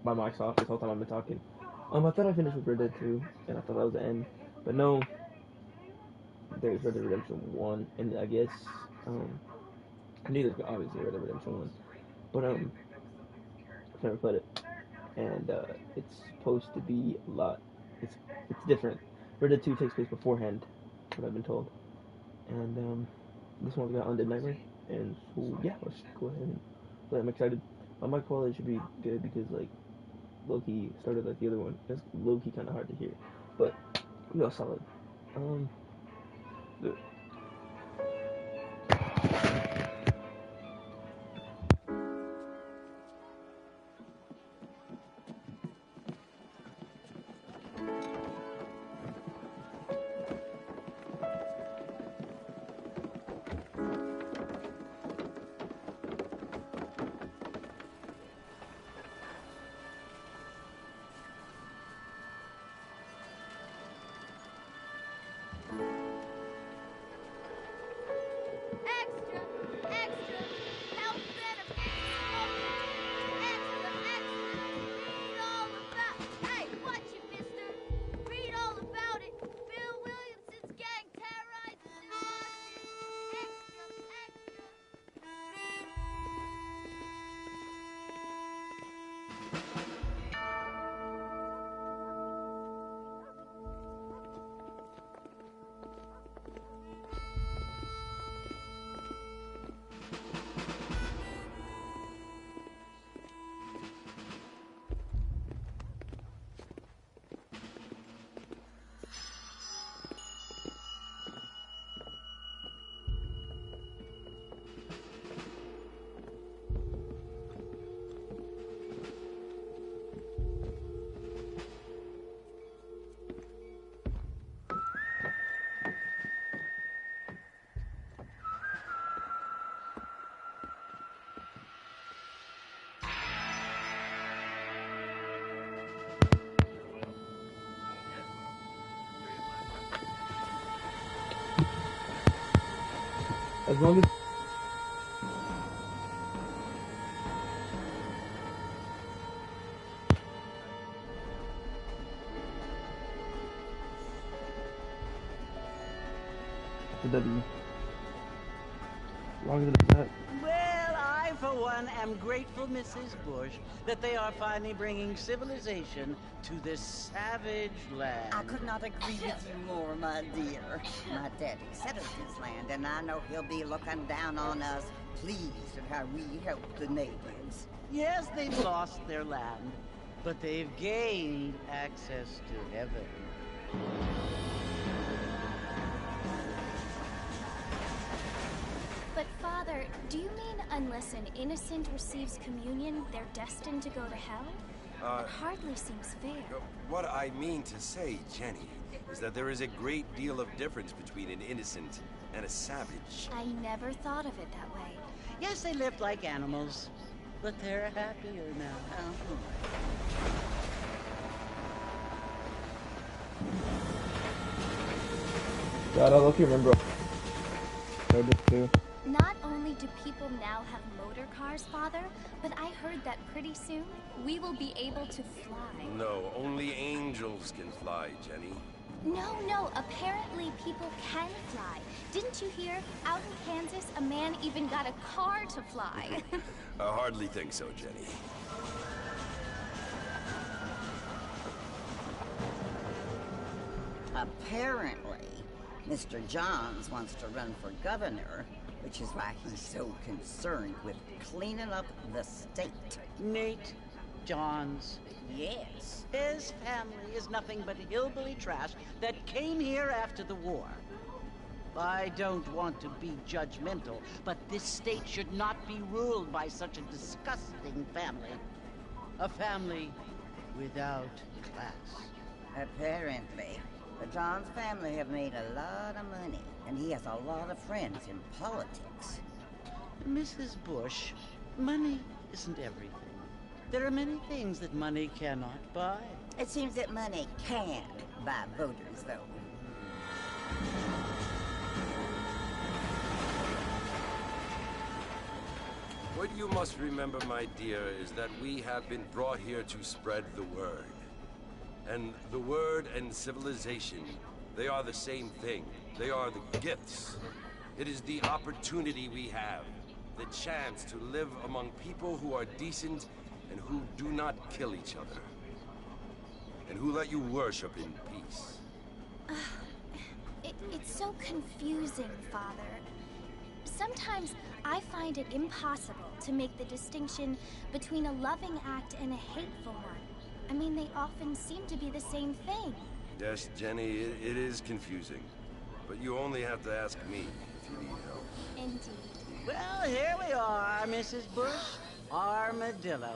my mic's off this whole time I've been talking. I thought I finished with Red Dead 2, and I thought that was the end. But no, there's Red Dead Redemption 1, and I guess, I knew there's obviously Red Dead Redemption 1. But, I've never played it. And, it's supposed to be a lot, it's different. Red Dead 2 takes place beforehand, what I've been told. And, this one's got Undead Nightmare. And so, yeah, let's go ahead and play. I'm excited. My mic quality should be good because, like, low-key started like the other one. It's low-key kind of hard to hear. But, we got solid. Um, the, Extra, extra, health benefits, extra, extra, read all about. Hey, watch it, mister. Read all about it. Bill Williamson's gang terrorizes New York. Extra, extra. as long as the W. As long as it's that. Well, I, for one, am grateful, Mrs. Bush, that they are finally bringing civilization to this savage land. I could not agree with you more, my dear. My daddy settled this land, and I know he'll be looking down on us, pleased at how we help the natives. Yes, they've lost their land, but they've gained access to heaven. But Father, do you mean unless an innocent receives communion, they're destined to go to hell? It hardly seems fair. What I mean to say, Jenny, is that there is a great deal of difference between an innocent and a savage. I never thought of it that way. Yes, they lived like animals, but they're happier now. God, I love you remember. Red Dead 2. Not only do people now have motor cars, Father, but I heard that pretty soon we will be able to fly. No, only angels can fly, Jenny. No, apparently people can fly. Didn't you hear? Out in Kansas, a man even got a car to fly. I hardly think so, Jenny. Apparently, Mr. Johns wants to run for governor, which is why he's so concerned with cleaning up the state. Nate Johns. Yes. His family is nothing but hillbilly trash that came here after the war. I don't want to be judgmental, but this state should not be ruled by such a disgusting family. A family without class. Apparently. The Johns family have made a lot of money, and he has a lot of friends in politics. Mrs. Bush, money isn't everything. There are many things that money cannot buy. It seems that money can buy voters, though. What you must remember, my dear, is that we have been brought here to spread the word. And the word and civilization, they are the same thing. They are the gifts. It is the opportunity we have, the chance to live among people who are decent and who do not kill each other. And who let you worship in peace. It's so confusing, Father. Sometimes I find it impossible to make the distinction between a loving act and a hateful one. I mean, they often seem to be the same thing. Yes, Jenny, it is confusing. But you only have to ask me if you need help. Indeed. Well, here we are, Mrs. Bush. Armadillo.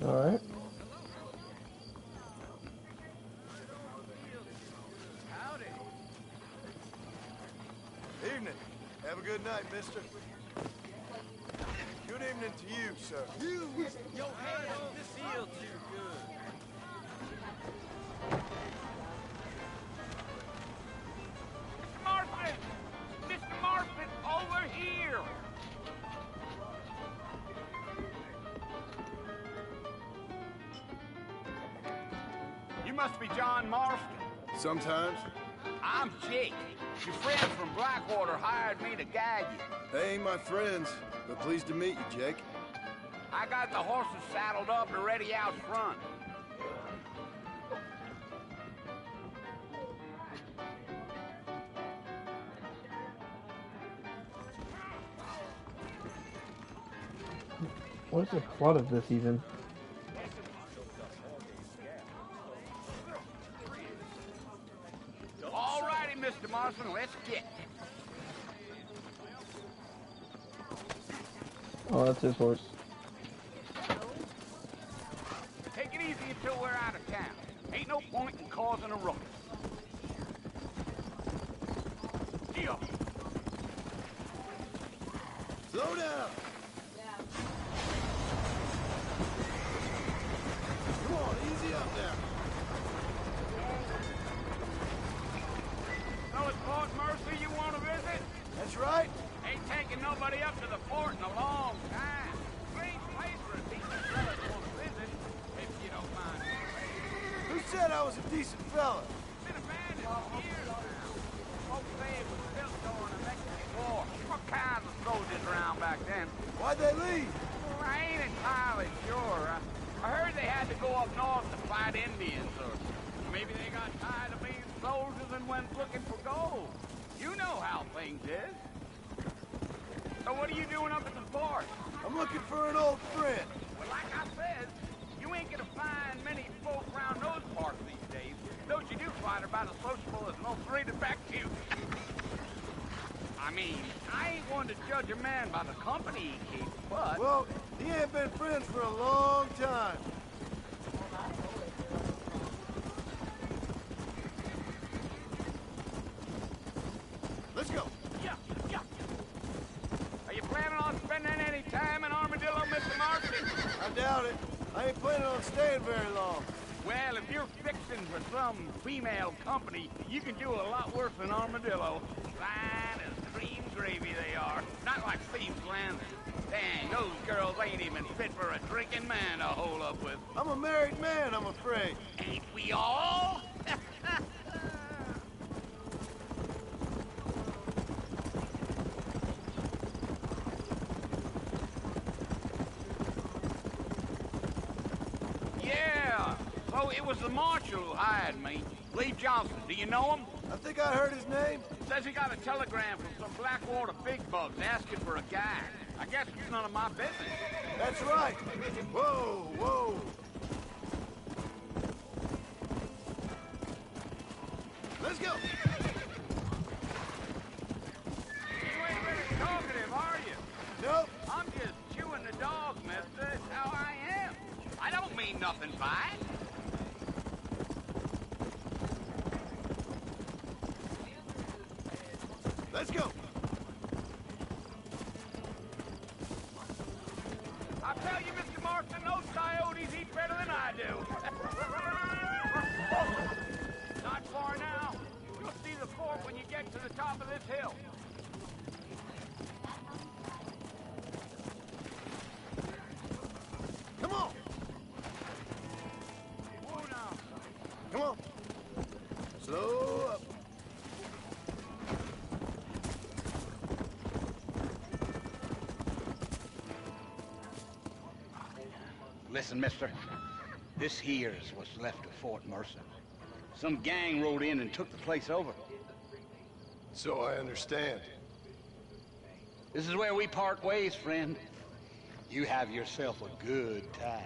Alright. Howdy. Evening. Have a good night, mister. Good evening to you, sir. Use your hands. This feels too good. Marvin! Mr. Marvin, over here! You must be John Marston. Sometimes. I'm Jake. Your friends from Blackwater hired me to guide you. They ain't my friends, but pleased to meet you, Jake. I got the horses saddled up and ready out front. What is the plot of this even? All righty, Mr. Marston, let's get. Oh, that's his horse. Take it easy until we're out of town. Ain't no point in causing a ruckus. Deal. Slow down! Come on, easy up now. So it's Fort Mercy you want to visit? That's right. Ain't taking nobody up to the fort in a long time. Strange place for a decent fella to want to visit, if you don't mind. Who said I was a decent fella? Been abandoned for years now. Folks say it was built during the Mexican War. What kinds of soldiers around back then? Why'd they leave? Well, I ain't entirely sure. I heard they had to go up north to fight Indians, or maybe they got tired of being soldiers and went looking for gold. You know how things is. So what are you doing up at the fort? I'm looking for an old friend. Well, like I said, you ain't gonna find many folk around those parts these days. Those you do find are about as sociable as most read it back to you. I mean, I ain't one to judge a man by the company he keeps, but... Well, he ain't been friends for a long time. Let's go. Yeah, yeah. Are you planning on spending any time in Armadillo, Mr. Marston? I doubt it. I ain't planning on staying very long. Well, if you're fixing for some female company, you can do a lot worse than Armadillo. Fine as cream gravy they are. Not like Steve's Landing. Dang, those girls ain't even fit for a drinking man to hole up with. I'm a married man, I'm afraid. Ain't we all? Yeah, so it was the marshal who hired me. Lee Johnson, do you know him? I think I heard his name. Says he got a telegram from some Blackwater big bugs asking for a guy. I guess it's none of my business. That's right. Whoa, whoa. Let's go. You ain't really talkative, are you? Nope. I'm just chewing the dog, mister. It's how I am. I don't mean nothing by it. Let's go. I tell you, Mr. Marston, those coyotes eat better than I do. Not far now. You'll see the fort when you get to the top of this hill. Come on. Whoa now. Come on. Slow up. Listen, mister. This here's what's left of Fort Mercer. Some gang rode in and took the place over. So I understand. This is where we part ways, friend. You have yourself a good time.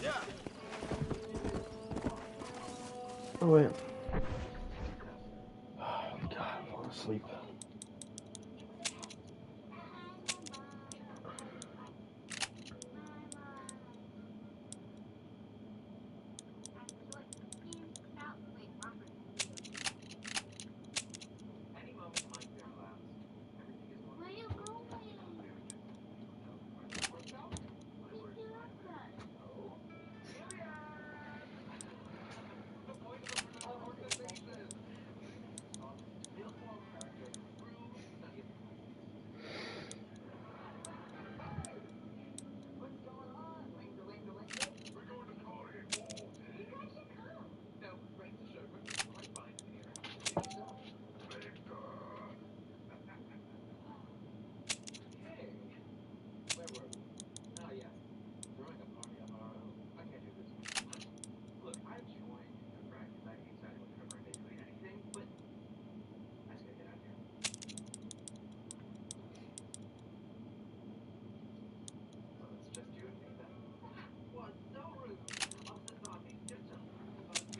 Yeah. Oh wait. Oh God, I'm falling asleep.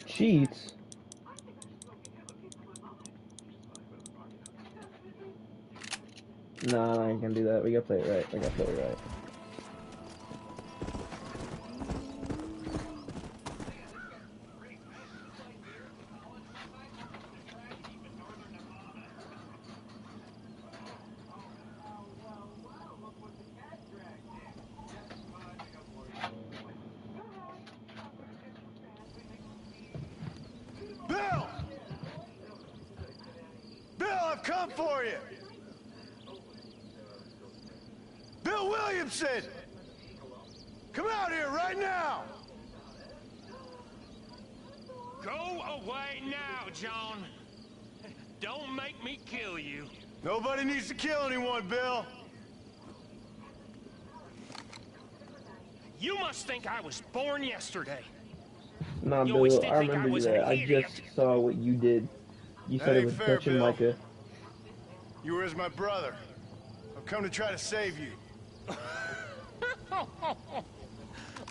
Cheats? Nah, I ain't gonna do that. We gotta play it right. We gotta play it right. Bill! Bill, I've come for you! Bill Williamson! Come out here right now! Go away now, John. Don't make me kill you. Nobody needs to kill anyone, Bill. You must think I was born yesterday. Nah, You always Bill, did I think I remember you was an that. I idiot. just saw what you did. You That said it ain't was fair, touching Bill. Micah. You were as my brother. I've come to try to save you.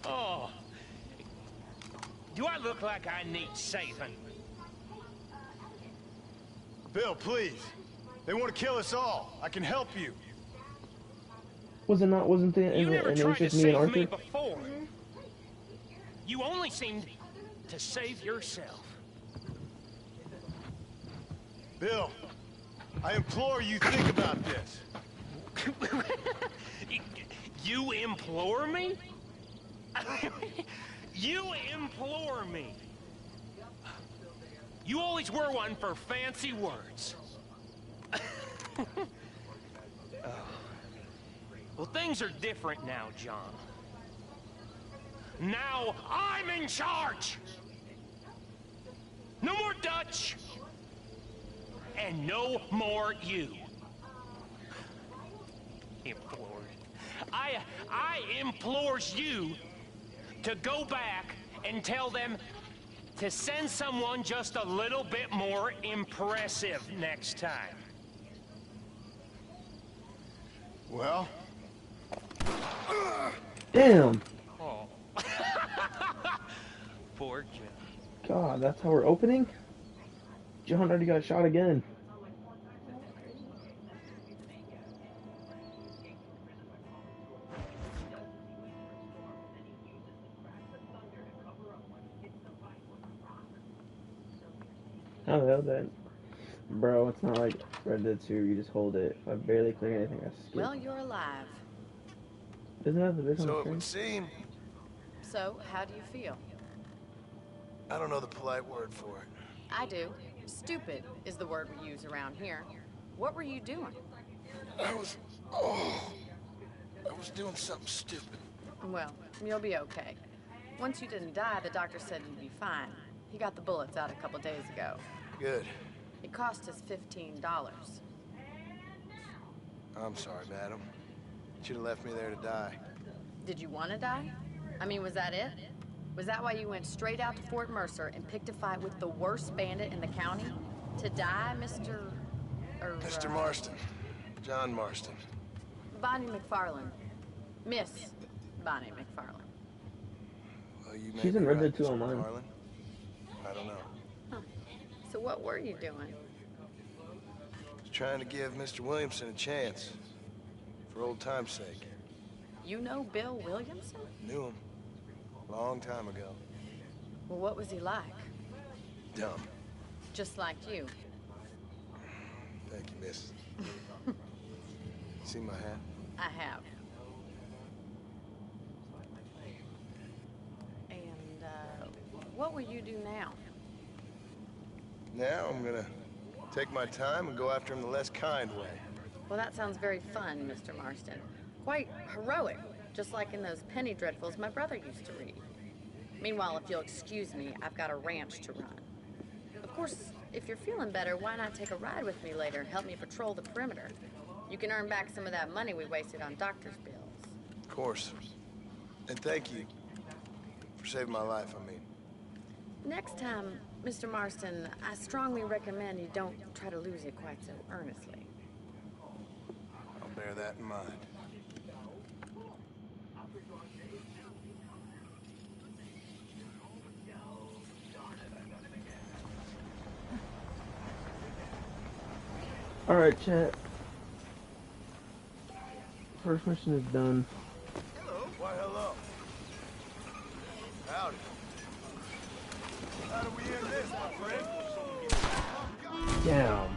Oh. Do I look like I need saving? Bill, please. They want to kill us all. I can help you. Was it not? Wasn't it? You never And it was tried to just me and save me Arthur. before. You only seemed to save yourself. Bill, I implore you think about this. You implore me? You implore me. You always were one for fancy words. Oh. Well, things are different now, John. Now I'm in charge! No more Dutch! And no more you. Implores. I implores you to go back and tell them to send someone just a little bit more impressive next time. Well? Damn. Oh. Poor John. God, that's how we're opening? John already got shot again. How the hell that? Bro, it's not like Red Dead 2, you just hold it. If I barely click anything, I skip. Well, you're alive. Isn't that the big on the So it screen? would seem... So, how do you feel? I don't know the polite word for it. I do. Stupid is the word we use around here. What were you doing? I was doing something stupid. Well, you'll be okay. Once you didn't die, the doctor said you'd be fine. He got the bullets out a couple days ago. Good. It cost us $15. I'm sorry, madam. Should have left me there to die. Did you want to die? I mean, was that it? Was that why you went straight out to Fort Mercer and picked a fight with the worst bandit in the county? To die, Mr. Mr. Marston. John Marston. Bonnie McFarlane. Miss Bonnie McFarlane. Well, you may She's be in Red right, Dead 2 Mr. online. McFarlane. I don't know. Huh. So what were you doing? Was trying to give Mr. Williamson a chance. For old time's sake. You know Bill Williamson? Knew him. Long time ago. Well, what was he like? Dumb. Just like you. Thank you, miss. See my hat? I have. And, what will you do now? Now I'm gonna take my time and go after him the less kind way. Well, that sounds very fun, Mr. Marston. Quite heroic, just like in those penny dreadfuls my brother used to read. Meanwhile, if you'll excuse me, I've got a ranch to run. Of course, if you're feeling better, why not take a ride with me later and help me patrol the perimeter? You can earn back some of that money we wasted on doctor's bills. Of course. And thank you for saving my life, I mean. Next time, Mr. Marston, I strongly recommend you don't try to lose it quite so earnestly. I'll bear that in mind. Alright, chat. First mission is done. Hello. Why, hello. Howdy. How do we end this, my friend? Damn.